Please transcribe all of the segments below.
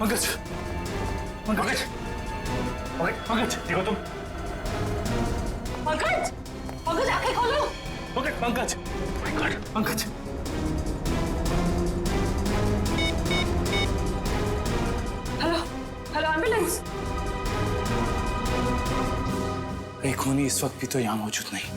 पंकज, पंकज, पंकज, देखो तुम। पंकज, पंकज आंखें खोलो। Pankaj, Pankaj, Pankaj. Hello, hello ambulance. एक खूनी इस वक्त भी तो यहाँ मौजूद नहीं।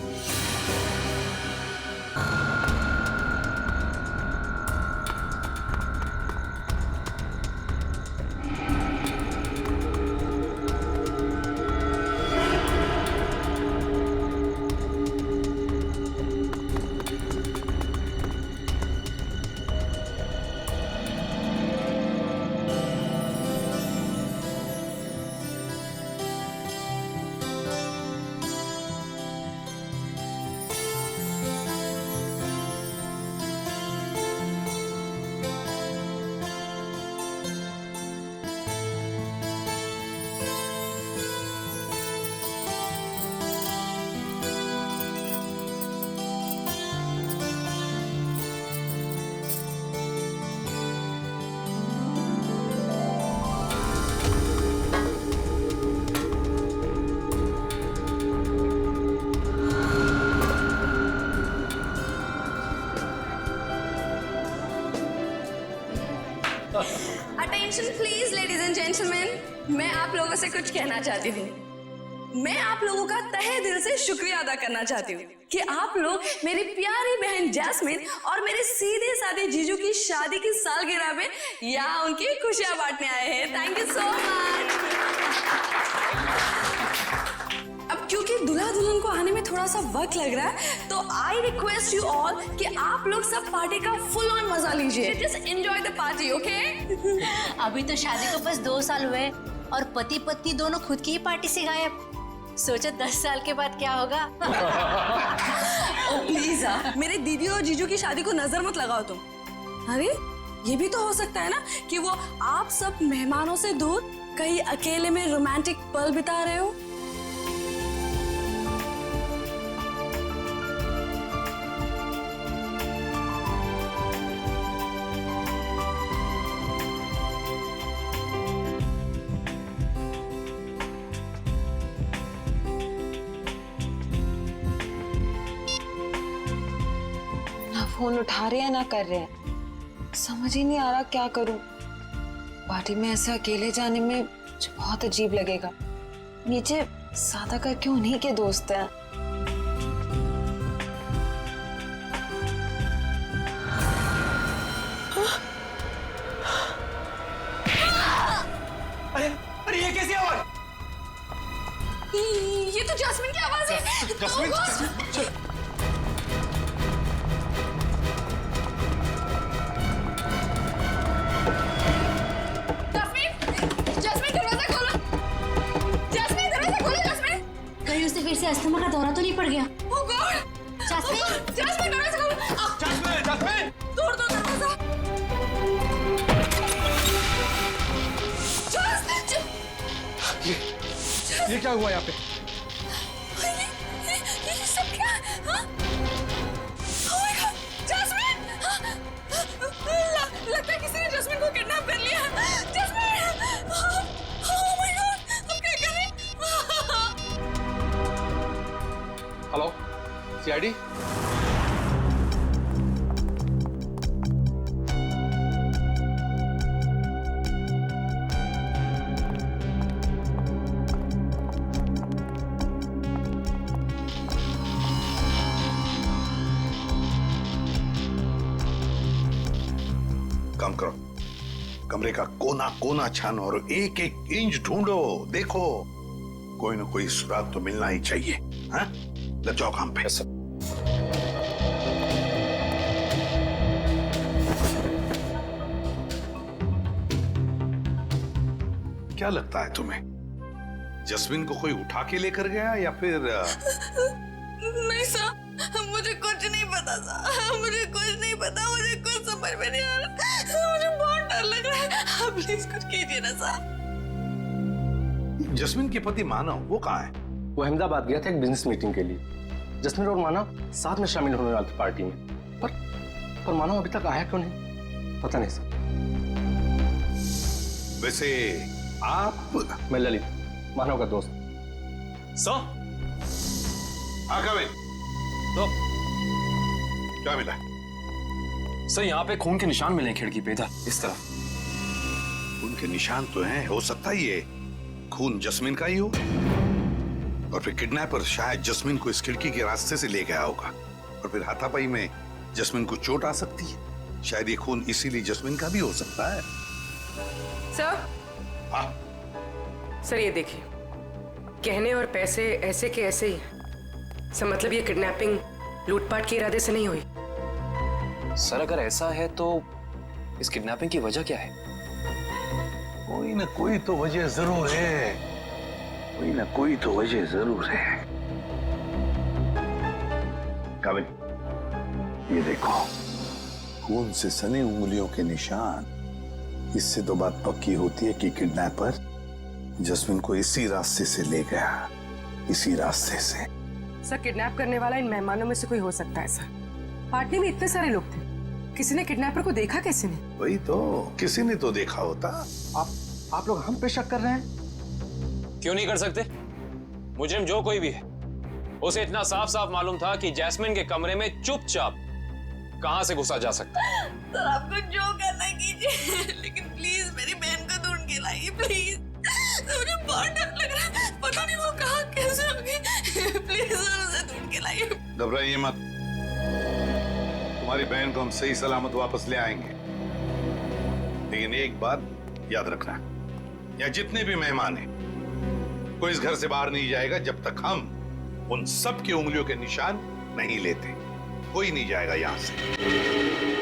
Attention please ladies and gentleman, मैं आप लोगों से कुछ कहना चाहती हूँ। मैं आप लोगों का तहे दिल से शुक्रिया अदा करना चाहती हूँ कि आप लोग मेरी प्यारी बहन जैस्मिन और मेरे सीधे साधे जीजू की शादी की सालगिरह में यहाँ उनकी खुशियां बांटने आए हैं। Thank you so much. अब क्योंकि दूल्हा दुल्हन को आने में थोड़ा सा वक्त लग रहा है, तो आई रिक्वेस्ट यू ऑल कि आप लोग सब पार्टी का फुल ऑन मजा लीजिए। Just enjoy the party, okay? अभी तो शादी को बस 2 साल हुए और पति पत्नी दोनों खुद की ही पार्टी से गायब। सोचो 10 साल के बाद क्या होगा। ओ प्लीज मेरे दीदी और जीजू की शादी को नजर मत लगाओ तुम। अरे ये भी तो हो सकता है ना कि वो आप सब मेहमानों से दूर कहीं अकेले में रोमांटिक पल बिता रहे हो। फोन उठा रहे हैं ना कर रहे हैं, समझ ही नहीं आ रहा क्या करूं। पार्टी में ऐसे अकेले जाने में मुझे बहुत अजीब लगेगा। नीचे सादा का क्यों नहीं के दोस्त हैं। अरे अरे ये कैसी आवाज? ये तो जैस्मिन की आवाज है। जैस्मिन, फिर से अस्थमा का दौरा तो नहीं पड़ गया? Oh God! जैस्मिन, जैस्मिन दरवाजा खोलो। जैस्मिन, जैस्मिन, तोड़ दो दरवाजा। ये क्या हुआ यहाँ पे? ये सब क्या है? हाँ? Oh my God! जैस्मिन! लगता है किसी ने जैस्मिन को किडनैप कर लिया। जैस्मिन! Oh my God! हम क्या करें? Hello, CID? काम करो, कमरे का कोना कोना छानो और एक एक इंच ढूंढो। देखो कोई ना कोई सुराग तो मिलना ही चाहिए। हाँ, लग जाओ काम पे। क्या लगता है तुम्हें, जस्मिन को कोई उठा के लेकर गया या फिर? नहीं सर, मुझे कुछ नहीं पता सर, मुझे कुछ नहीं पता, मुझे कुछ समझ में नहीं आ रहा, मुझे बहुत डर लग रहा है। आप प्लीज कुछ कीजिए ना सर। जस्मिन के पति मानव वो कहाँ है? वो अहमदाबाद गया था एक बिजनेस मीटिंग के लिए। जस्मिन और मानव साथ में शामिल होने वाले थे पार्टी में, पर मानव अभी तक आया क्यों नहीं, पता नहीं सर। वैसे आप? मैं ललित, मानव का दोस्त। Sir come in. तो क्या मिला? सर यहाँ पे खून के निशान मिले हैं खिड़की पे, इधर इस तरफ। उनके निशान तो हैं, हो सकता है ये खून जस्मीन का ही हो, और फिर किडनैपर शायद जस्मीन को इस खिड़की के रास्ते से ले गया होगा, और फिर हाथापाई में जस्मीन को चोट आ सकती है। शायद ये खून इसीलिए जस्मीन का भी हो सकता है। सर, हाँ, सर ये देखिए, गहने और पैसे ऐसे के ऐसे ही। सर मतलब ये किडनैपिंग लूटपाट के इरादे से नहीं हुई। सर अगर ऐसा है तो इस किडनैपिंग की वजह क्या है? कोई ना कोई तो वजह जरूर है, कोई ना कोई तो वजह जरूर है। काबिल, ये देखो, खून से सनी उंगलियों के निशान। इससे तो बात पक्की होती है कि किडनैपर जस्मिन को इसी रास्ते से ले गया, इसी रास्ते से। सर किडनैप करने वाला इन मेहमानों में से कोई हो सकता है। सर पार्टी में इतने सारे लोग थे, किसी ने किडनैपर को देखा? किसी ने? वही तो, किसी ने तो देखा होता। आप लोग हम पे शक कर रहे हैं? क्यों नहीं कर सकते? मुजरिम जो कोई भी है, उसे इतना साफ साफ मालूम था कि जैस्मिन के कमरे में चुपचाप कहां से घुसा जा सकता है। सर आपको जो करना है कीजिए, लेकिन प्लीज मेरी बहन को ढूंढ के लाइए प्लीज। मुझे बहुत डर लग रहा है, पता नहीं वो कहाँ कैसे होगी। प्लीज सर उसे ढूंढ के लाइए। घबराइए मत, तुम्हारी बहन को हम सही सलामत वापस ले आएंगे। लेकिन एक बात याद रखना, या जितने भी मेहमान हैं, कोई इस घर से बाहर नहीं जाएगा जब तक हम उन सब की उंगलियों के निशान नहीं लेते। कोई नहीं जाएगा यहां से।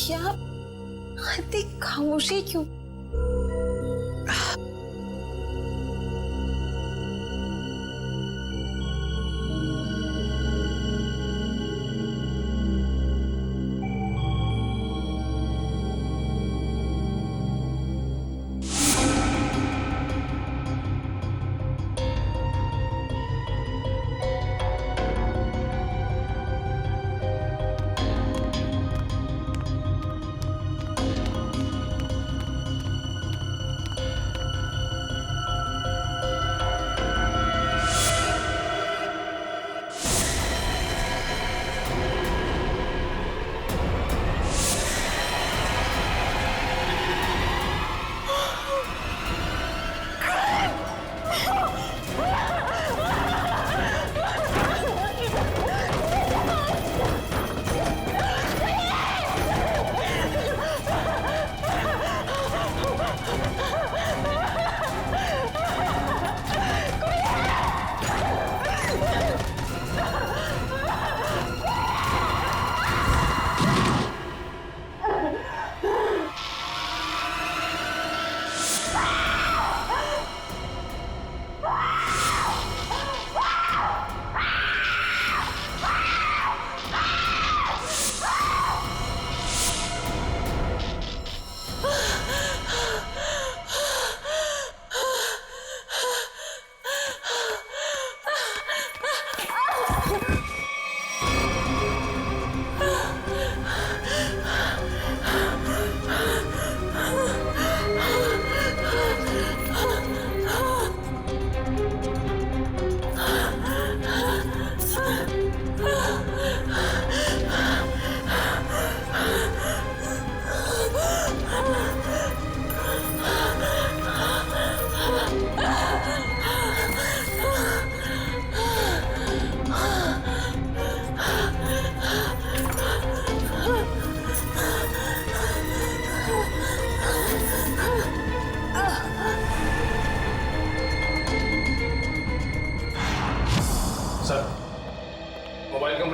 यार इतनी खामोशी क्यों?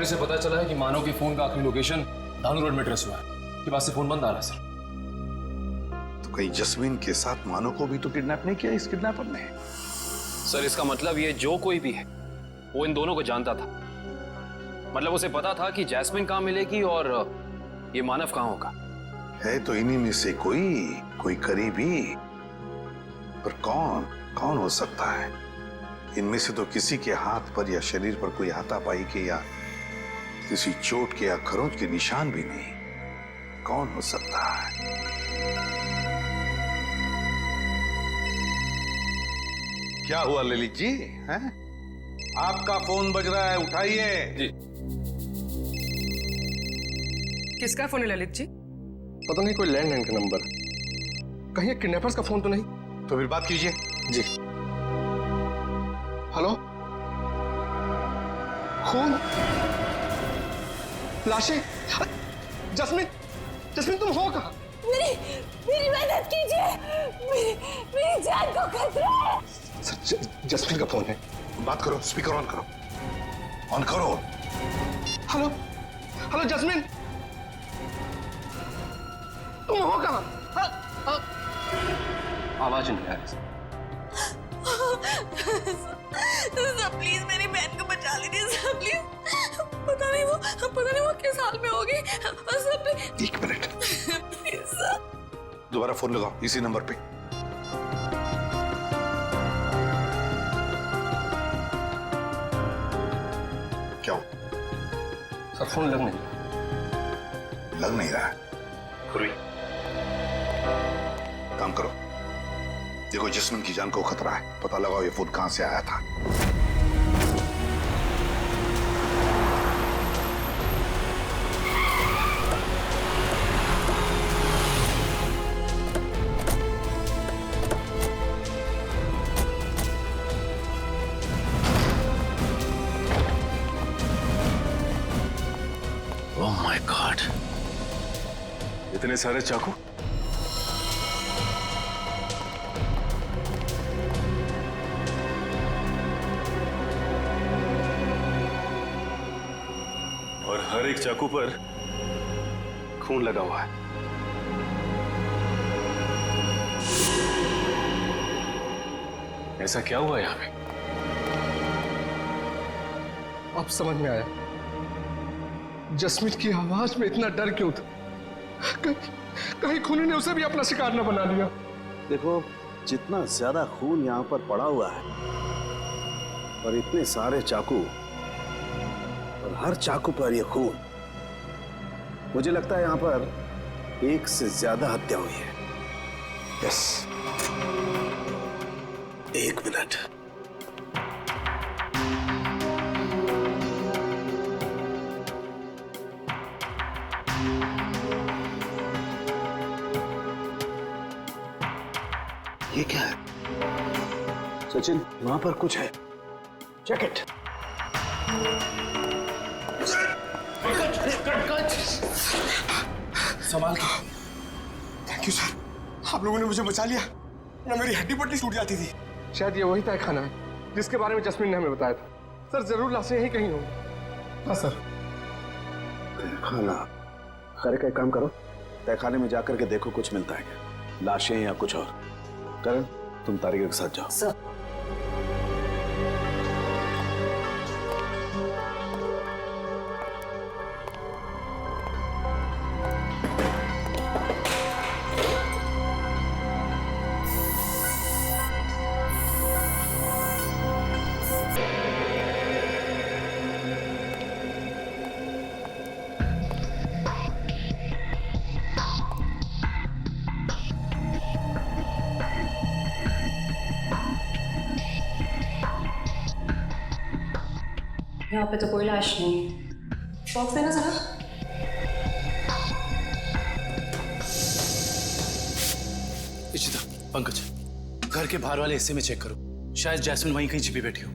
रिकवरी से पता चला है कि मानव के फोन का आखिरी लोकेशन धानु रोड में ट्रेस हुआ है। के बाद से फोन बंद आ रहा है सर। तो कहीं जस्मीन के साथ मानव को भी तो किडनैप नहीं किया इस किडनैपर ने? सर इसका मतलब ये जो कोई भी है वो इन दोनों को जानता था। मतलब उसे पता था कि जैस्मिन कहाँ मिलेगी और ये मानव कहाँ होगा। है तो इन्हीं में से कोई करीबी, पर कौन हो सकता है? इनमें से तो किसी के हाथ पर या शरीर पर कोई हाथापाई के या किसी चोट के या खरोंच के निशान भी नहीं। कौन हो सकता है? क्या हुआ ललित जी? हैं? आपका फोन बज रहा है, उठाइए। जी। किसका फोन है ललित जी? पता नहीं, कोई लैंडलाइन का नंबर। कहीं किडनैपर्स का फोन तो नहीं? तो फिर बात कीजिए। जी। हेलो, खून, लाशें। जस्मीन तुम हो कहाँ? मेरी मदद कीजिए, मेरी जान को खतरा है। सर, जस्मीन का फोन है। बात करो, स्पीकर ऑन करो, ऑन करो। हेलो जस्मीन, तुम हो कहाँ? आवाज नहीं आ रही। सर प्लीज मेरी बहन को बचा लीजिए सर, प्लीज। पता नहीं वो किस हाल में होगी sir, please. 1 minute, please sir. दोबारा फोन लगाओ इसी नंबर पे। क्या हो? सर फोन लग नहीं रहा है। काम करो, देखो जस्मिन की जान को खतरा है, पता लगाओ ये फोन कहां से आया था। ओह माय गॉड, इतने सारे चाकू। और हर एक चाकू पर खून लगा हुआ है। ऐसा क्या हुआ यहां पे? अब समझ में आया जस्मीन की आवाज में इतना डर क्यों था। कहीं खूनी ने उसे भी अपना शिकार न बना लिया। देखो, जितना ज्यादा खून यहाँ पर पड़ा हुआ है और इतने सारे चाकू और हर चाकू पर यह खून, मुझे लगता है यहाँ पर 1 से ज्यादा हत्या हुई है। Yes, 1 minute. ये क्या है? सचिन, वहां पर कुछ है। Check it. संभाल के। थैंक यू सर, आप लोगों ने मुझे बचा लिया, ना मेरी हड्डी पट्टी टूट जाती थी। शायद ये वही तय खाना है जिसके बारे में जस्मीन ने हमें बताया था। सर जरूर लाशें यहीं कहीं होंगी। हाँ सर। खाना, खैर का एक काम करो, तहखाने में जाकर के देखो कुछ मिलता है क्या, लाशें या कुछ और। करण, तुम तारिका के साथ जाओ। सर। यहाँ पे तो कोई लाश नहीं। बॉक्स देना जरा। इशिता, पंकज, घर के बाहर वाले हिस्से में चेक करो, शायद जैस्मिन वहीं कहीं छिपी बैठी हो।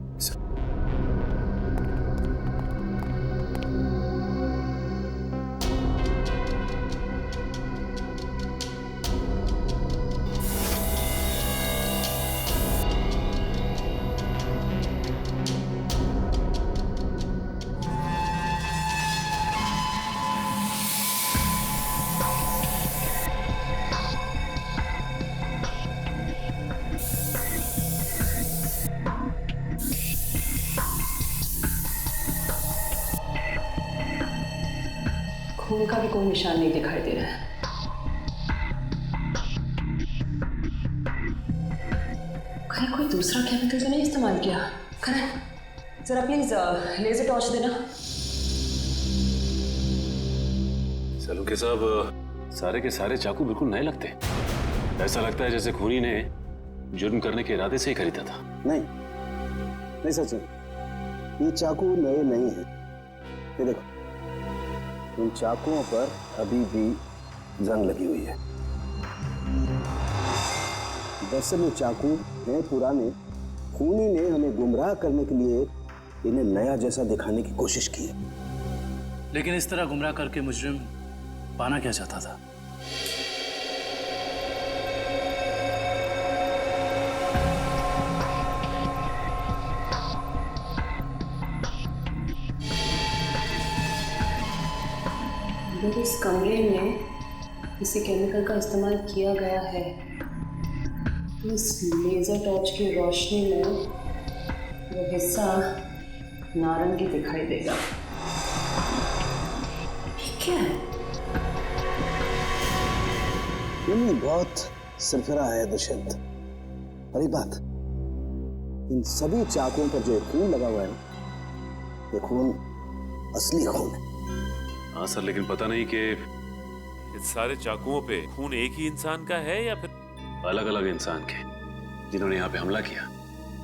का भी कोई निशान नहीं दिखाई दे रहा है। कहीं कोई दूसरा केमिकल तो नहीं इस्तेमाल किया? करण, जरा प्लीज लेजर टॉर्च देना। सलूके साहब, सारे के सारे चाकू बिल्कुल नए लगते हैं। ऐसा लगता है जैसे खूनी ने जुर्म करने के इरादे से ही खरीदा था। नहीं सचिन, ये चाकू नए नहीं हैं। ये देखो, इन चाकुओं पर अभी भी जंग लगी हुई है। दरअसल ये चाकू हैं पुराने। खूनी ने हमें गुमराह करने के लिए इन्हें नया जैसा दिखाने की कोशिश की है। लेकिन इस तरह गुमराह करके मुजरिम पाना क्या चाहता था? अगर इस कमरे में किसी केमिकल का इस्तेमाल किया गया है तो इस लेजर टॉर्च की रोशनी में वो हिस्सा नारंगी दिखाई देगा। ये क्या है? ये बहुत सरफरा है दुष्यंत। और एक बात, इन सभी चाकुओं पर जो खून लगा हुआ है ना, ये खून असली खून है। हाँ सर, लेकिन पता नहीं कि इस सारे चाकुओं पे खून एक ही इंसान का है या फिर अलग अलग इंसान के जिन्होंने यहाँ पे हमला किया।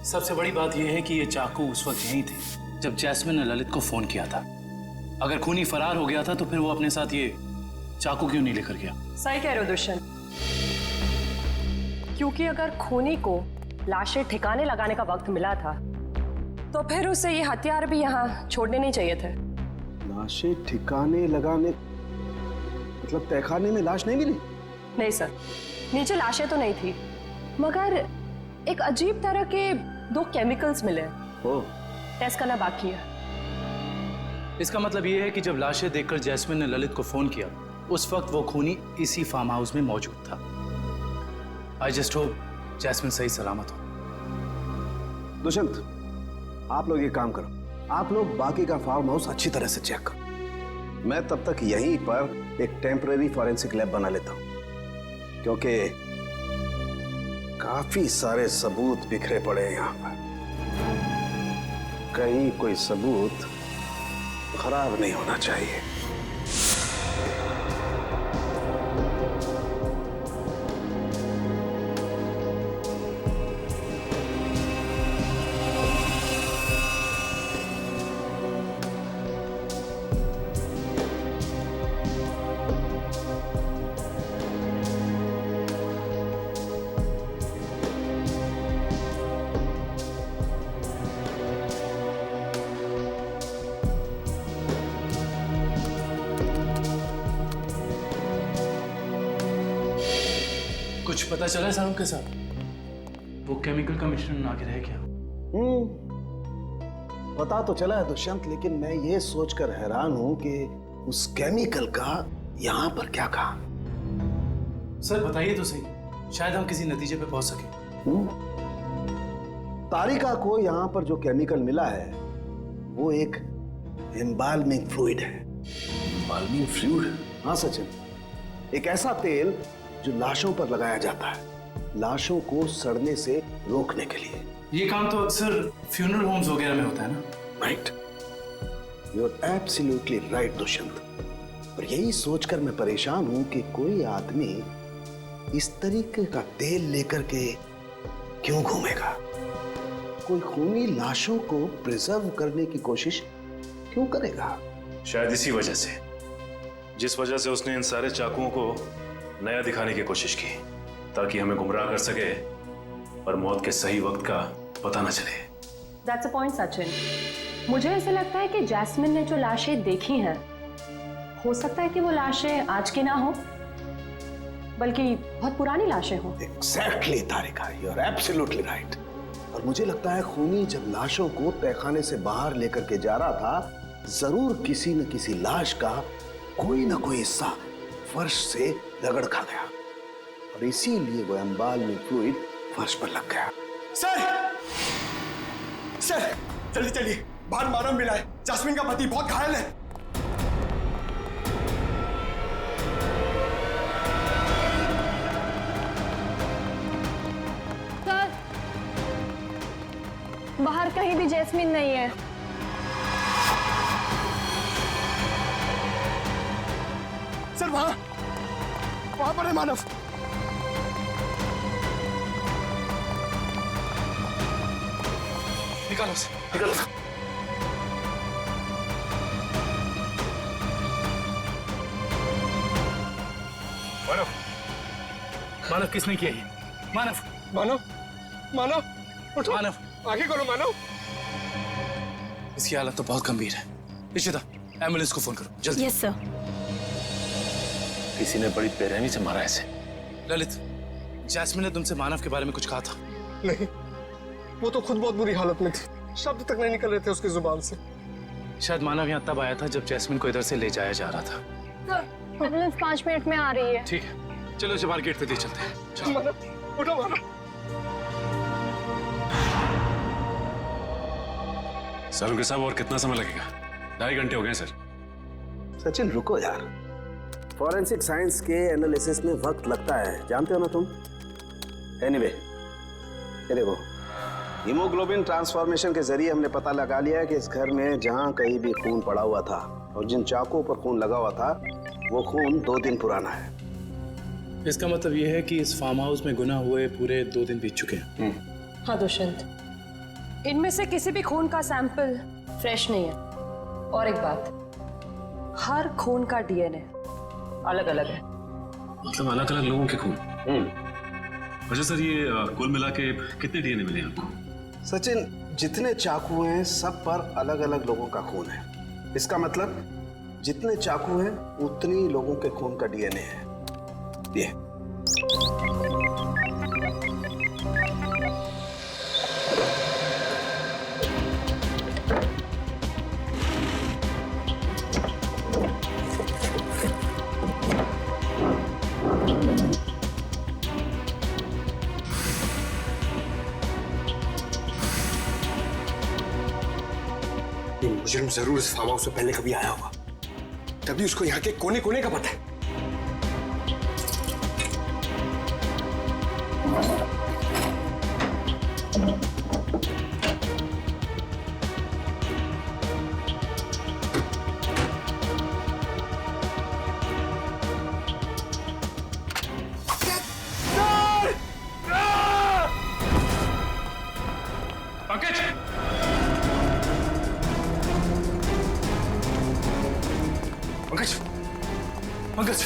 सबसे बड़ी बात यह है कि ये चाकू उस वक्त यहीं थे जब जैस्मिन ने ललित को फोन किया था। अगर खूनी फरार हो गया था तो फिर वो अपने साथ ये चाकू क्यों नहीं लेकर गया? सही कह रहे हो दुष्यंत, क्योंकि अगर खूनी को लाशें ठिकाने लगाने का वक्त मिला था तो फिर उसे ये हथियार भी यहाँ छोड़ने नहीं चाहिए थे। लाशें ठिकाने लगाने मतलब तहखाने में लाश नहीं मिली? नहीं सर, नीचे लाशें तो नहीं थी, मगर एक अजीब तरह के 2 केमिकल्स मिले। टेस्ट करना बाकी है। इसका मतलब ये है कि जब लाशें देखकर जैस्मिन ने ललित को फोन किया, उस वक्त वो खूनी इसी फार्म हाउस में मौजूद था। आई जस्ट होप जैस्मिन सही सलामत हो। दुष्यंत, आप लोग ये काम करो, आप लोग बाकी का फार्म हाउस अच्छी तरह से चेक करो। मैं तब तक यहीं पर एक टेम्पररी फॉरेंसिक लैब बना लेता हूं, क्योंकि काफी सारे सबूत बिखरे पड़े हैं यहां पर। कहीं कोई सबूत खराब नहीं होना चाहिए। कुछ पता चला साहब के साथ? वो केमिकल का मिश्रण आगे रह गया? पता तो चला है दुष्यंत, लेकिन मैं ये सोचकर हैरान हूं कि उस केमिकल का यहां पर क्या काम। सर बताइए तो सही, शायद हम किसी नतीजे पे पहुंच सके। तारिका को यहां पर जो केमिकल मिला है वो एक एम्बाल्मिंग फ्लूइड है। Embalming fluid? हाँ सचिन, एक ऐसा तेल जो लाशों पर लगाया जाता है, लाशों को सड़ने से रोकने के लिए। ये काम तो अक्सर फ्यूनरल होम्स वगैरह में होता है ना? Right, you are absolutely right Dushyant. और यही सोचकर मैं परेशान हूं कि कोई आदमी इस तरीके का तेल लेकर के क्यों घूमेगा। कोई खूनी लाशों को प्रिजर्व करने की कोशिश क्यों करेगा? शायद इसी वजह से, जिस वजह से उसने इन सारे चाकुओं को नया दिखाने की कोशिश की, ताकि हमें गुमराह कर सके और मौत के सही वक्त का पता न चले। That's a point, Sachin. मुझे ऐसा लगता है कि जैस्मिन ने जो लाशें देखी हैं, हो सकता है कि वो लाशें आज की ना हो, बल्कि बहुत पुरानी लाशें हो। Exactly, Tarika, you are absolutely right। और मुझे लगता है खूनी जब लाशों को तहखाने से बाहर लेकर के जा रहा था, जरूर किसी न किसी लाश का कोई ना कोई हिस्सा फर्श से रगड़ खा गया और इसीलिए वो एम्बाल्मिंग फ्लूइड फर्श पर लग गया। सर जल्दी चलिए, बाहर मानव मिला है, जैस्मिन का पति बहुत घायल है। कहीं भी जैस्मिन नहीं है। सर वहां पर है मानव। निकालो उसे, निकालो। मानव, मानव किसने किया ये? मानव, मानव, मानव, उठो। मानव, आगे करो मानव। इसकी हालत तो बहुत गंभीर है। इशिता, एम्बुलेंस को फोन करो जल्दी। Yes sir. किसी ने बड़ी बेरहमी से मारा ऐसे। ललित, जैस्मिन ने तुमसे मानव के बारे में कुछ कहा था? नहीं, वो तो खुद बहुत बुरी हालत में थी, शब्द तक नहीं निकल रहे थे उसकी जुबान से। शायद मानव यहाँ तब आया था जब जैस्मिन को इधर से ले जाया जा रहा था। एम्बुलेंस 5 मिनट में आ रही है। ठीक है, चलो इसे बाहर गेट पे दे चलते हैं। चलो। मानव, उठो मानव। सर साहब, और कितना समय लगेगा? 2.5 घंटे हो गए सर। सचिन रुको यार, फॉरेंसिक साइंस के एनालिसिस में वक्त लगता है, जानते हो ना तुम। एनीवे, ये देखो, हीमोग्लोबिन ट्रांसफॉर्मेशन के जरिए हमने पता लगा लिया है कि इस घर में जहां कहीं भी खून पड़ा हुआ था और जिन चाकुओं पर खून लगा हुआ था वो खून 2 दिन पुराना है। इसका मतलब ये है कि इस फार्म हाउस में गुनाह हुए पूरे 2 दिन बीत चुके हैं। हाँ दुष्यंत, इनमें से किसी भी खून का सैंपल फ्रेश नहीं है। और एक बात, हर खून का डीएनए अलग अलग है। मतलब अलग अलग लोगों के खून? अच्छा सर, ये कुल मिला के कितने डीएनए मिले आपको? सचिन, जितने चाकू हैं सब पर अलग अलग लोगों का खून है। इसका मतलब जितने चाकू हैं उतनी लोगों के खून का डीएनए है। ये मुजरिम जरूर इस फार्म हाउस में पहले कभी आया होगा, तभी उसको यहाँ के कोने कोने का पता है। पंकज! पंकज!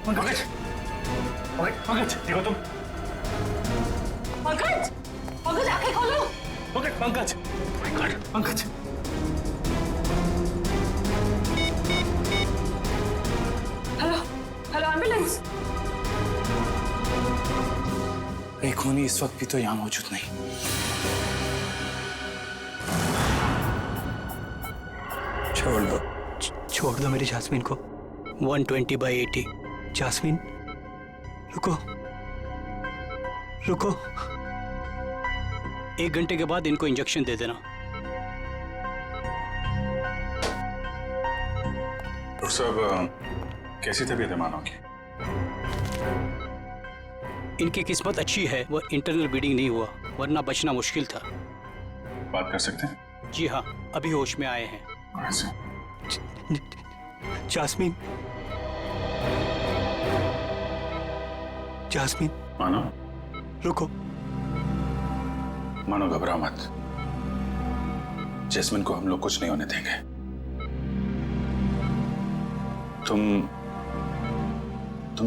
पंकज! पंकज! पंकज, देखो तुम। पंकज! पंकज, आंखें खोलो। Pankaj! Pankaj! Pankaj! Hello, hello ambulance. एक खूनी इस वक्त भी तो यहाँ मौजूद नहीं। छोड़ दो मेरी जास्मिन को। 120/80। जास्मिन, रुको रुको। 1 घंटे के बाद इनको इंजेक्शन दे देना। डॉक्टर साहब, कैसी तबीयत है मानव की? इनकी किस्मत अच्छी है, वो इंटरनल ब्लीडिंग नहीं हुआ, वरना बचना मुश्किल था। बात कर सकते हैं? जी हाँ, अभी होश में आए हैं। Jasmine, jasmine. मानो, रुको। मानो, घबराओ मत। जैस्मिन को हम लोग कुछ नहीं होने देंगे। तुम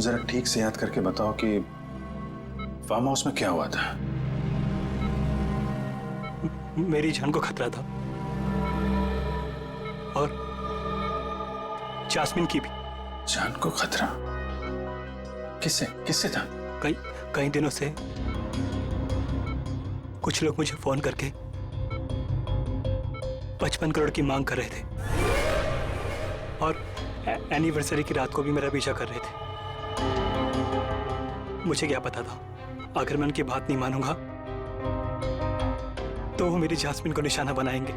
जरा ठीक से याद करके बताओ कि फार्म हाउस में क्या हुआ था? मेरी जान को खतरा था और जास्मिन की भी। जान को खतरा? किससे किससे था? कई दिनों से कुछ लोग मुझे फोन करके 55 करोड़ की मांग कर रहे थे और एनिवर्सरी की रात को भी मेरा पीछा कर रहे थे। मुझे क्या पता था, अगर मैं उनकी बात नहीं मानूंगा तो वो मेरी जास्मिन को निशाना बनाएंगे।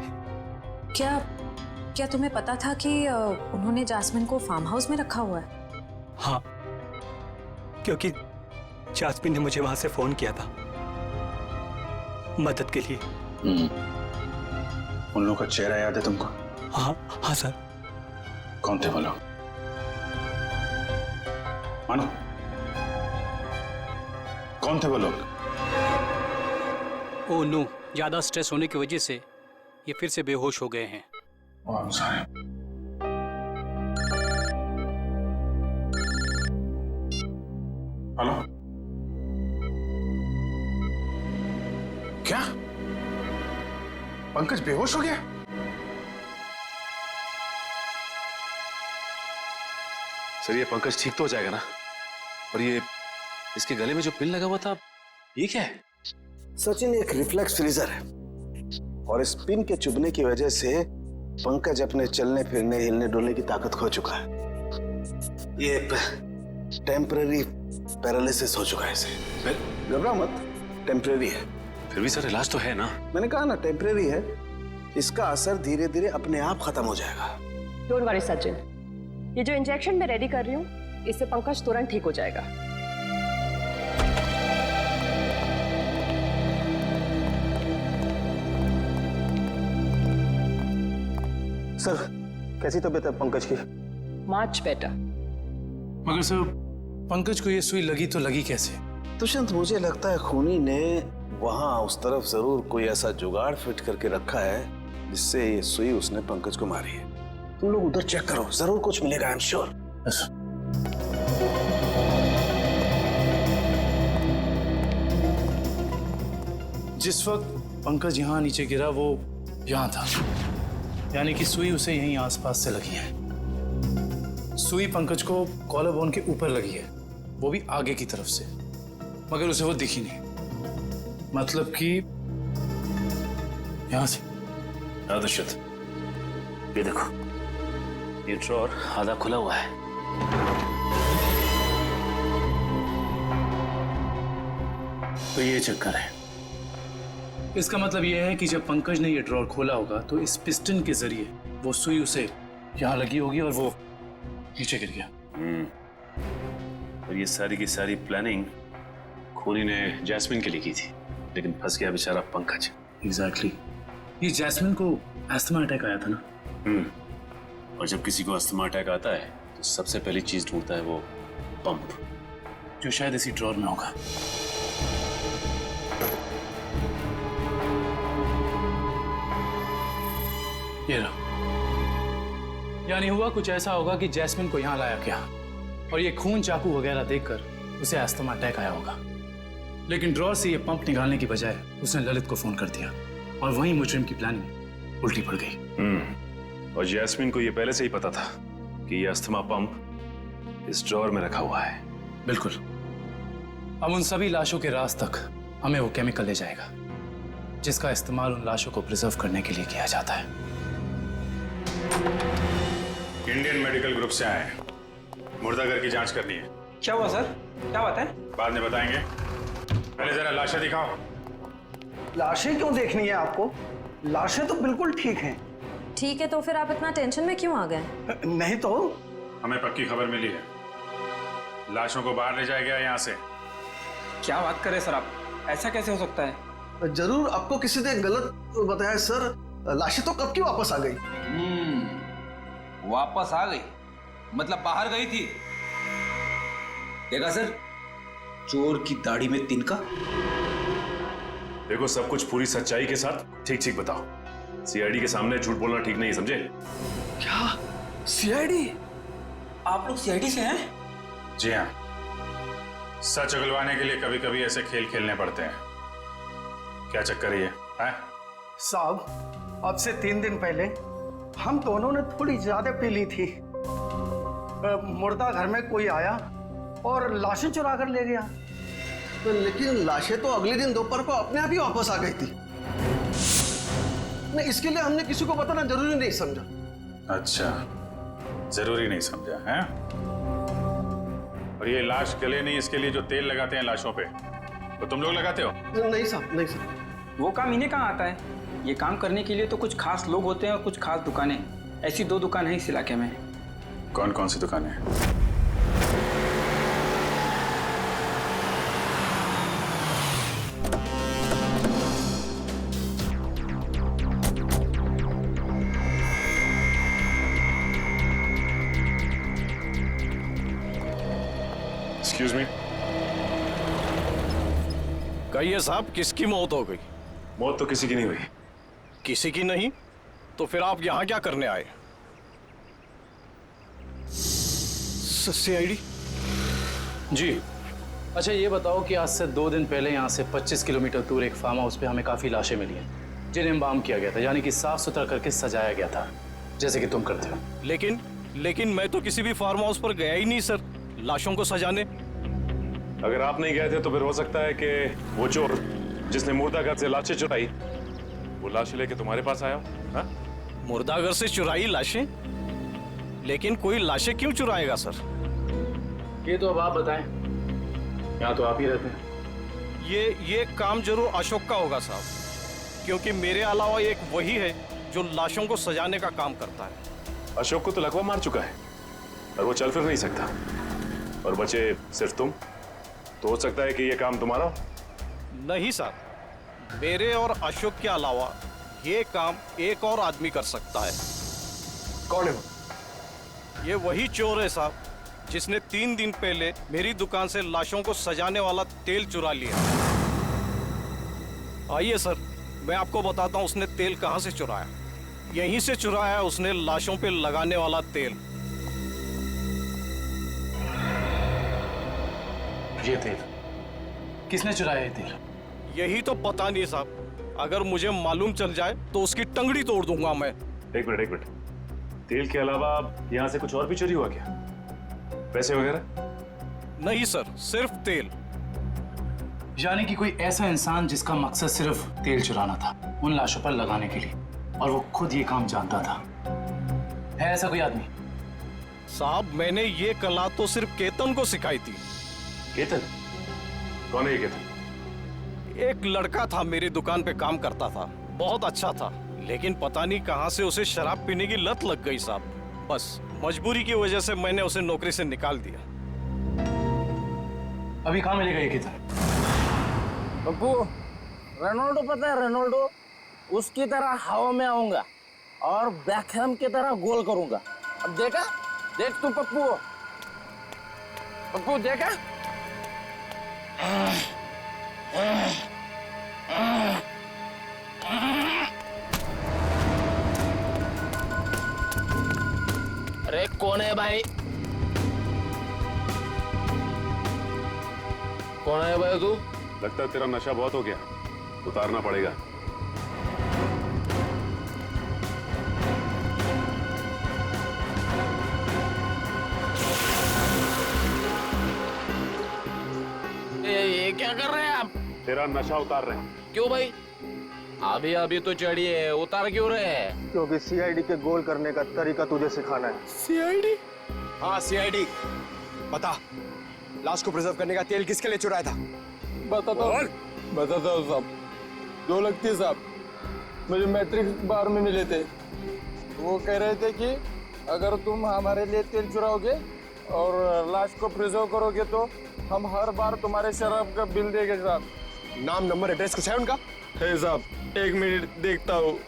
क्या तुम्हें पता था कि उन्होंने जास्मिन को फार्म हाउस में रखा हुआ है? हाँ, क्योंकि जास्मिन ने मुझे वहां से फोन किया था मदद के लिए। उन लोगों का चेहरा याद है तुमको? हाँ हाँ सर। कौन थे वो लोग? मानो, कौन थे वो लोग? ओ नो, ज्यादा स्ट्रेस होने की वजह से ये फिर से बेहोश हो गए हैं। हेलो, क्या पंकज बेहोश हो गया? सर ये पंकज ठीक तो हो जाएगा ना? और ये इसके गले में जो पिन लगा हुआ था, ये क्या है? सचिन, एक रिफ्लेक्स फ्रीजर है और इस पिन के चुभने की वजह से पंकज अपने चलने फिरने हिलने डुलने की ताकत खो चुका है। ये टेम्पररी पैरालिसिस हो चुका है इसे। घबरा मत, टेम्पररी है। फिर भी सर इलाज तो है ना? मैंने कहा ना टेम्पररी है, इसका असर धीरे धीरे अपने आप खत्म हो जाएगा। डोंट वरी सचिन, ये जो इंजेक्शन मैं रेडी कर रही हूँ इससे पंकज तुरंत ठीक हो जाएगा। सर, कैसी तबीयत है पंकज की? Much better. मगर सर, पंकज को ये सुई लगी तो लगी कैसे? दुष्यंत, मुझे लगता है खूनी ने वहां उस तरफ जरूर कोई ऐसा जुगाड़ फिट करके रखा है जिससे ये सुई उसने पंकज को मारी है। तुम लोग उधर चेक करो, जरूर कुछ मिलेगा, आई एम श्योर। जिस वक्त पंकज यहाँ नीचे गिरा वो यहाँ था, यानी कि सुई उसे यहीं आसपास से लगी है। सुई पंकज को कॉलर बोन के ऊपर लगी है, वो भी आगे की तरफ से, मगर उसे वो दिखी नहीं। मतलब कि यहां से। दुष्यंत, ये देखो, ये ड्रॉर आधा खुला हुआ है। तो ये चक्कर है। इसका मतलब यह है कि जब पंकज ने ये ड्रॉर खोला होगा तो इस पिस्टन के जरिए वो सुई उसे यहां लगी होगी और वो नीचे गिर गया। और ये सारी की सारी प्लानिंग खूनी ने जैस्मिन के लिए की थी, लेकिन फंस गया बेचारा पंकज। एग्जैक्टली। ये जैस्मिन को अस्थमा अटैक आया था ना? और जब किसी को अस्थमा अटैक आता है तो सबसे पहली चीज ढूंढता है वो पंप, जो शायद इसी ड्रॉर में होगा। ये रहा। यानी हुआ कुछ ऐसा होगा कि जैस्मिन को यहां लाया गया और ये खून चाकू वगैरह देखकर उसे अस्थमा अटैक आया होगा, लेकिन ड्रॉर से ये पंप निकालने की बजाय उसने ललित को फोन कर दिया और वहीं मुजरिम की प्लानिंग उल्टी पड़ गई। और जैस्मिन को ये पहले से ही पता था कि ये अस्थमा पंप इस ड्रॉर में रखा हुआ है। बिल्कुल। अब उन सभी लाशों के राज तक हमें वो केमिकल ले जाएगा जिसका इस्तेमाल उन लाशों को प्रिजर्व करने के लिए किया जाता है। इंडियन मेडिकल ग्रुप से आए हैं, मुर्दाघर की जांच करनी है। क्या हुआ सर? क्या बात है? बाद में बताएंगे, पहले जरा लाशें दिखाओ। लाशें क्यों देखनी है आपको? लाशें तो बिल्कुल ठीक हैं। ठीक है, तो फिर आप इतना टेंशन में क्यों आ गए? नहीं तो। हमें पक्की खबर मिली है, लाशों को बाहर ले जाया गया यहाँ से। क्या बात कर रहे सर आप? ऐसा कैसे हो सकता है? जरूर आपको किसी ने गलत बताया सर। लाशें तो कब की वापस आ गई। वापस आ गई मतलब बाहर गई थी। देखा सर, चोर की दाढ़ी में तिनका। देखो, सब कुछ पूरी सच्चाई के साथ ठीक ठीक बताओ। सीआईडी के सामने झूठ बोलना ठीक नहीं है, समझे? क्या? सीआईडी? आप लोग सीआईडी से हैं? जी हाँ, सच उगलवाने के लिए कभी कभी ऐसे खेल खेलने पड़ते हैं। क्या चक्कर है ये? साहब, अब से 3 दिन पहले हम दोनों ने थोड़ी ज्यादा पी ली थी। मुर्दा घर में कोई आया और लाशें चुरा कर ले गया। तो लेकिन लाशें तो अगले दिन दोपहर को अपने आप ही वापस आ गई थी। नहीं, इसके लिए हमने किसी को बताना जरूरी नहीं समझा। अच्छा, जरूरी नहीं समझा है? और ये लाश गले नहीं, इसके लिए जो तेल लगाते हैं लाशों पे, तो तुम लोग लगाते हो? नहीं साहब, नहीं साहब। वो काम इन्हें कहाँ आता है? ये काम करने के लिए तो कुछ खास लोग होते हैं और कुछ खास दुकानें। ऐसी 2 दुकान है इस इलाके में। कौन कौन सी दुकानें हैं? Excuse me. कहिए साहब, किसकी मौत हो गई? मौत तो किसी की नहीं हुई। किसी की नहीं? तो फिर आप यहाँ क्या करने आए? CID? जी। अच्छा ये बताओ कि आज से 2 दिन पहले यहाँ से 25 किलोमीटर दूर एक फार्म हाउस पे हमें काफ़ी लाशें मिली हैं जिन्हें एम्बाम किया गया था, यानी कि साफ सुथरा करके सजाया गया था, जैसे कि तुम करते हो। लेकिन मैं तो किसी भी फार्म हाउस पर गया ही नहीं सर, लाशों को सजाने। अगर आप नहीं गए थे तो फिर हो सकता है कि वो चोर जिसने मुर्दाघर से लाशें चुराई वो लाशें लेके तुम्हारे पास आया हो। हाँ? मुर्दाघर से चुराई लाशें? लेकिन कोई लाशें क्यों चुराएगा सर? ये तो अब आप बताएं, यहाँ तो आप ही रहते हैं। ये काम जरूर अशोक का होगा साहब, क्योंकि मेरे अलावा एक वही है जो लाशों को सजाने का काम करता है। अशोक को तो लकवा मार चुका है और वो चल फिर नहीं सकता, और बचे सिर्फ तुम। तो हो सकता है कि ये काम तुम्हारा हो। नहीं साहब, मेरे और अशोक के अलावा ये काम एक और आदमी कर सकता है। कौन है वो? ये वही चोर है साहब जिसने 3 दिन पहले मेरी दुकान से लाशों को सजाने वाला तेल चुरा लिया। आइए सर, मैं आपको बताता हूँ उसने तेल कहाँ से चुराया। यहीं से चुराया उसने लाशों पे लगाने वाला तेल। ये तेल किसने चुराया? ये तेल यही तो पता नहीं साहब, अगर मुझे मालूम चल जाए तो उसकी टंगड़ी तोड़ दूंगा मैं। एक मिनट, तेल के अलावा यहाँ से कुछ और भी चोरी हुआ क्या? पैसे वगैरह? नहीं सर, सिर्फ तेल। यानी कि कोई ऐसा इंसान जिसका मकसद सिर्फ तेल चुराना था उन लाशों पर लगाने के लिए, और वो खुद ये काम जानता था। है ऐसा कोई आदमी? साहब मैंने ये कला तो सिर्फ केतन को सिखाई थी। केतन? कौन है ये केतन? एक लड़का था, मेरी दुकान पे काम करता था, बहुत अच्छा था, लेकिन पता नहीं कहां से उसे शराब पीने की लत लग गई साहब। बस मजबूरी की वजह से मैंने उसे नौकरी से निकाल दिया। अभी कहाँ मिलेगा ये केतन? पप्पू, रोनाल्डो पता है रोनाल्डो? उसकी तरह हवा में आऊंगा और बैकहम की तरह गोल करूंगा। अब देखा? देख तू पप्पू, पप्पू देखा? अरे कौन है भाई? कौन है भाई तू? लगता है तेरा नशा बहुत हो गया, उतारना पड़ेगा। ये क्या कर रहे हैं आप? तेरा नशा उतार रहे हैं। क्यों भाई? अभी तो चढ़ी है, उतार क्यों रहे हैं? क्योंकि CID के गोल करने का तरीका तुझे सिखाना है। CID? हाँ CID। बता, लाश को प्रिजर्व करने का तेल किसके लिए चुराया था? बताता हूँ साहब। जो लगती साहब, मुझे मैट्रिक बार में मिले थे। वो कह रहे थे कि अगर तुम हमारे लिए तेल चुराओगे और लाश को प्रिजर्व करोगे तो हम हर बार तुम्हारे शराब का बिल देंगे साहब। नाम नंबर एड्रेस कुछ है उनका? है साहब, 1 मिनट देखता हूँ।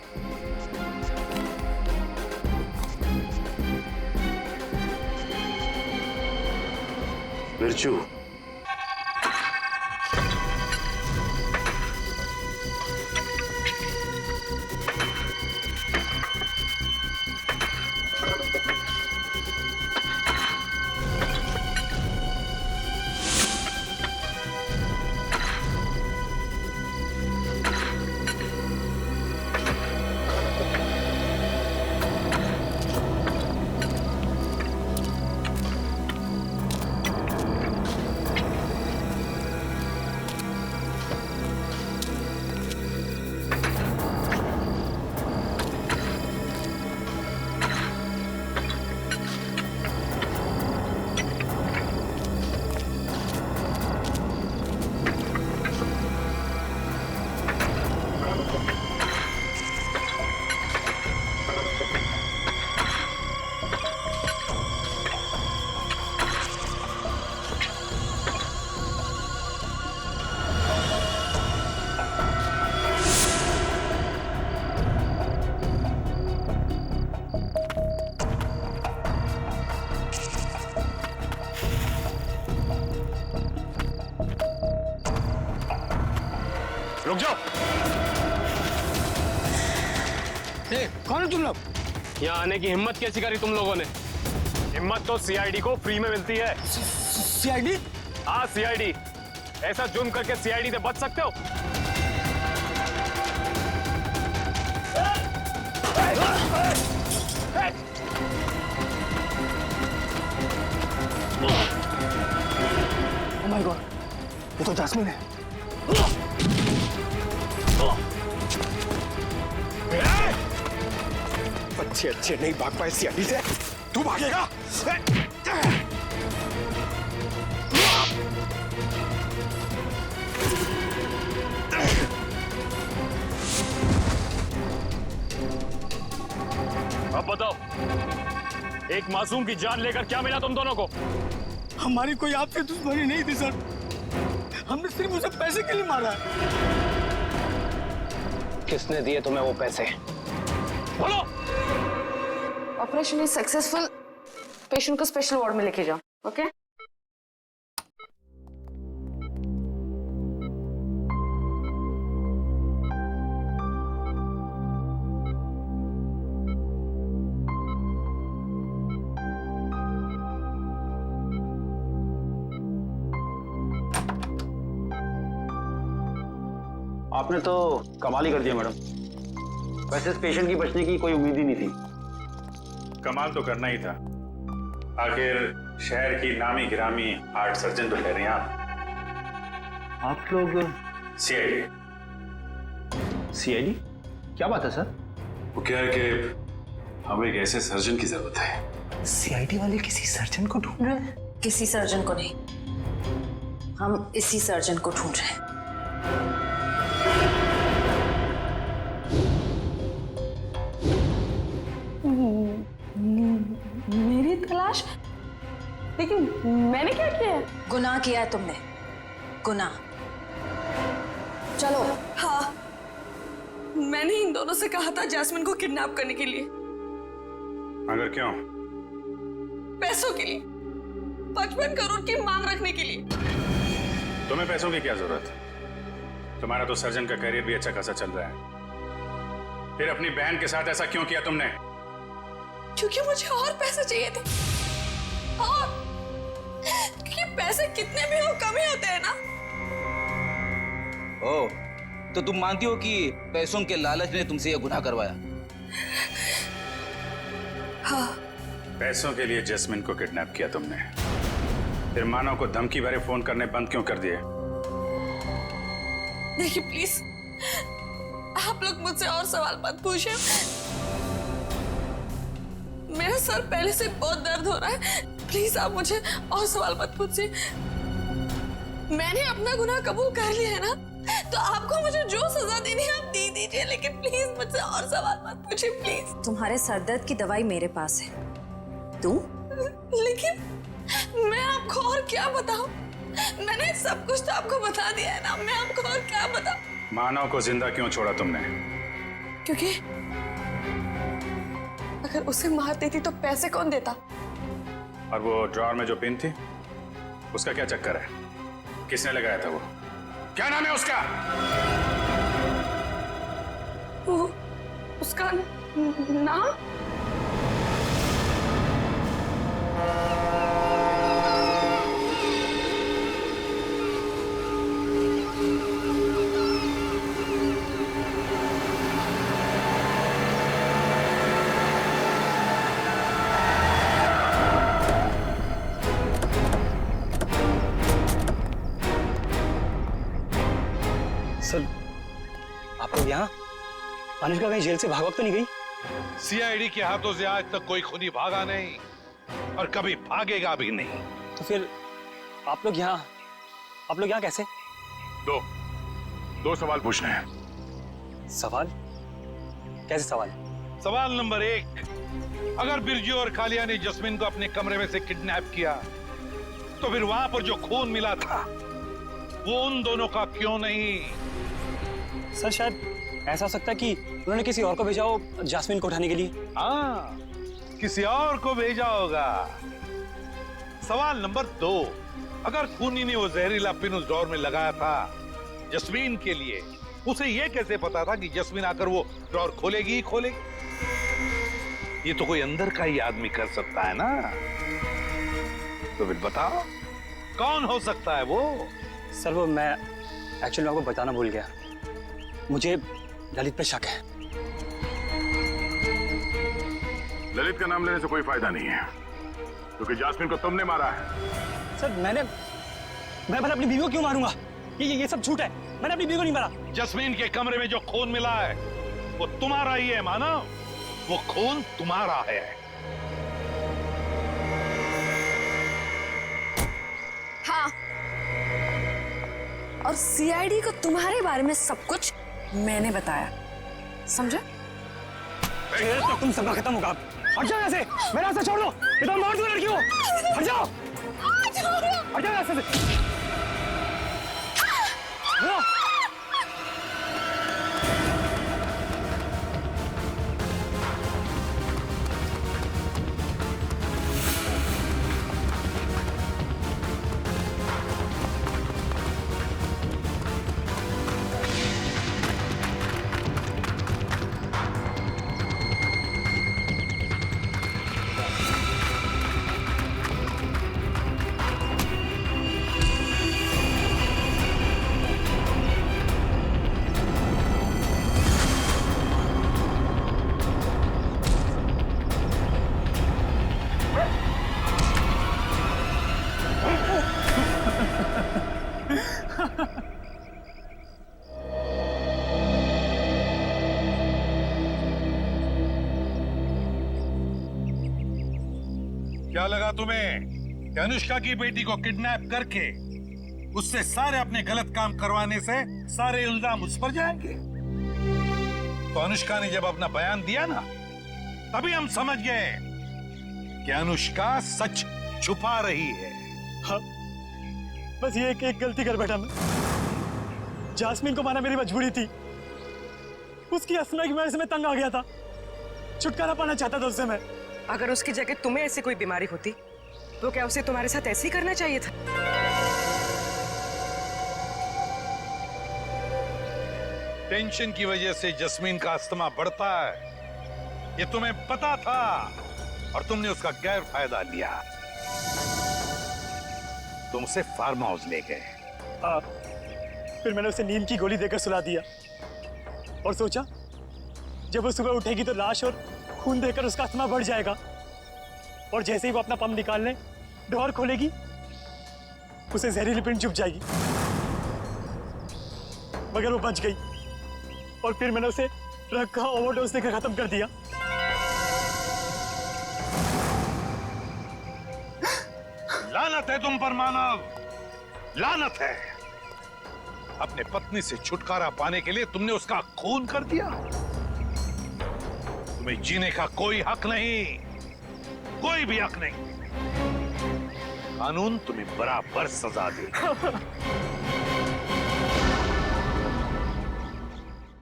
बिरजू, रुक जाओ। कौन हो तुम लोग? यहाँ आने की हिम्मत कैसी करी तुम लोगों ने? हिम्मत तो सीआईडी को फ्री में मिलती है। सीआईडी? हाँ सीआईडी। ऐसा जुर्म करके सीआईडी से बच सकते हो? Oh my God, ये तो जैस्मिन है। बच्चे अच्छे नहीं भाग पाए सीआईडी से, तू भागेगा? अब बताओ, एक मासूम की जान लेकर क्या मिला तुम दोनों को? हमारी कोई आपसे दुश्मनी नहीं थी सर, हमने सिर्फ उसे पैसे के लिए मारा। किसने दिए तुम्हें वो पैसे? बोलो। ऑपरेशन इज सक्सेसफुल, पेशेंट को स्पेशल वार्ड में लेके जाओ। ओके आपने तो कमाल ही कर दिया मैडम। वैसे इस पेशेंट की बचने की कोई उम्मीद ही नहीं थी। कमाल तो करना ही था। आखिर शहर की नामी गिरामी हार्ट सर्जन तो ठहरे आप लोग। सीआईडी। सीआईडी? क्या बात है सर? वो क्या है कि हमें एक ऐसे सर्जन की जरूरत है। सीआईडी वाले किसी सर्जन को ढूंढ रहे हैं? किसी सर्जन को नहीं, हम इसी सर्जन को ढूंढ रहे हैं। मेरी तलाश? लेकिन मैंने क्या किया है? गुनाह किया है तुमने, गुनाह। चलो। हाँ, मैंने इन दोनों से कहा था जैस्मिन को किडनैप करने के लिए। मगर क्यों? पैसों के लिए, 55 करोड़ की मांग रखने के लिए। तुम्हें पैसों की क्या जरूरत? तुम्हारा तो सर्जन का करियर भी अच्छा खासा चल रहा है। फिर अपनी बहन के साथ ऐसा क्यों किया तुमने? क्योंकि मुझे और पैसे चाहिए थे। और क्योंकि पैसे कितने भी हो कम ही होते हैं ना। ओह, तो तुम मानती हो कि पैसों के लालच ने तुमसे यह गुनाह करवाया? हाँ। पैसों के लिए जैस्मिन को किडनैप किया तुमने, फिर मानव को धमकी भरे फोन करने बंद क्यों कर दिए? देखिए प्लीज, आप लोग मुझसे और सवाल मत पूछिए। मेरा सर पहले से बहुत दर्द हो रहा है। प्लीज आप मुझे और सवाल मत पूछिए। मैंने अपना गुनाह कबूल कर लिया है ना, तो आपको मुझे जो सजा देनी है आप दे दीजिए, लेकिन प्लीज मुझसे और सवाल मत पूछिए प्लीज। तुम्हारे सरदर्द की दवाई मेरे पास है, तू? लेकिन मैं आपको और क्या बताऊं? मैंने सब कुछ तो आपको बता दिया है ना, मैं आपको और क्या बताऊं? मानव को जिंदा क्यों छोड़ा तुमने? क्योंकि अगर उसे मार देती तो पैसे कौन देता? और वो ड्रॉअर में जो पिन थी, उसका क्या चक्कर है? किसने लगाया था वो? क्या नाम है उसका? वो उसका नाम? सर, आप लोग यहाँ? अनुष्का कहीं जेल से भाग तो नहीं गई? सीआईडी के हाथों से आज तक कोई खूनी भागा नहीं और कभी भागेगा भी नहीं। तो फिर आप लोग यहाँ कैसे? दो सवाल पूछने हैं। सवाल? कैसे सवाल? सवाल नंबर 1, अगर बिरजू और कालिया ने जस्मिन को अपने कमरे में से किडनैप किया, तो फिर वहां पर जो खून मिला था वो उन दोनों का क्यों नहीं? सर, शायद ऐसा हो सकता है कि उन्होंने किसी और को भेजा हो जैस्मिन को उठाने के लिए। हाँ, किसी और को भेजा होगा। सवाल नंबर 2, अगर खूनी ने वो जहरीला पिन उस ड्रॉअर में लगाया था जस्मीन के लिए, उसे यह कैसे पता था कि जस्मीन आकर वो ड्रॉर खोलेगी ही खोलेगी? ये तो कोई अंदर का ही आदमी कर सकता है ना। तो फिर बताओ कौन हो सकता है वो? सर वो मैं एक्चुअली आपको बताना भूल गया, मुझे ललित पे शक है। ललित का नाम लेने से कोई फायदा नहीं है, क्योंकि जास्मिन को तुमने मारा है। सर मैं भला अपनी बीवी को क्यों मारूंगा? ये सब झूठ है, मैंने अपनी बीवी को नहीं मारा। जस्मीन के कमरे में जो खून मिला है वो तुम्हारा ही है मानव, वो खून तुम्हारा है। हाँ, और सीआईडी को तुम्हारे बारे में सब कुछ मैंने बताया, समझे? तो तुम सबका खत्म होगा। हट जाओ यहाँ से, मेरा रास्ता छोड़ दो, ये तो मार दो लड़की को। हट जाओ, हट जाओ यहाँ से। क्या लगा तुम्हें कि अनुष्का की बेटी को किडनैप करके उससे सारे अपने गलत काम करवाने से सारे इल्जाम उस पर जाएंगे? तो अनुष्का ने जब अपना बयान दिया ना, तभी हम समझ गए कि अनुष्का सच छुपा रही है। हाँ, बस ये एक गलती कर बैठा मैं। जास्मिन को मारना मेरी मजबूरी थी, उसकी असना की वजह से मैं तंग आ गया था, छुटकारा पाना चाहता था उससे मैं। अगर उसकी जगह तुम्हें ऐसी कोई बीमारी होती तो क्या उसे तुम्हारे साथ ऐसे ही करना चाहिए था? टेंशन की वजह से जस्मीन का अस्थमा बढ़ता है, ये तुम्हें पता था और तुमने उसका गैर फायदा लिया। तुम उसे फार्म हाउस ले गए। फिर मैंने उसे नींद की गोली देकर सुला दिया और सोचा जब वो सुबह उठेगी तो लाश और खून देकर उसका अस्थमा बढ़ जाएगा, और जैसे ही वो अपना पंप निकालने डोर खोलेगी उसे जहरीली पिन चुभ जाएगी। मगर वो बच गई और फिर मैंने उसे ड्रग का ओवरडोज देकर खत्म कर दिया। लानत है तुम पर मानव, लानत है। अपने पत्नी से छुटकारा पाने के लिए तुमने उसका खून कर दिया। तुम्हें जीने का कोई हक नहीं, कोई भी हक नहीं। कानून तुम्हें बराबर सजा देगा।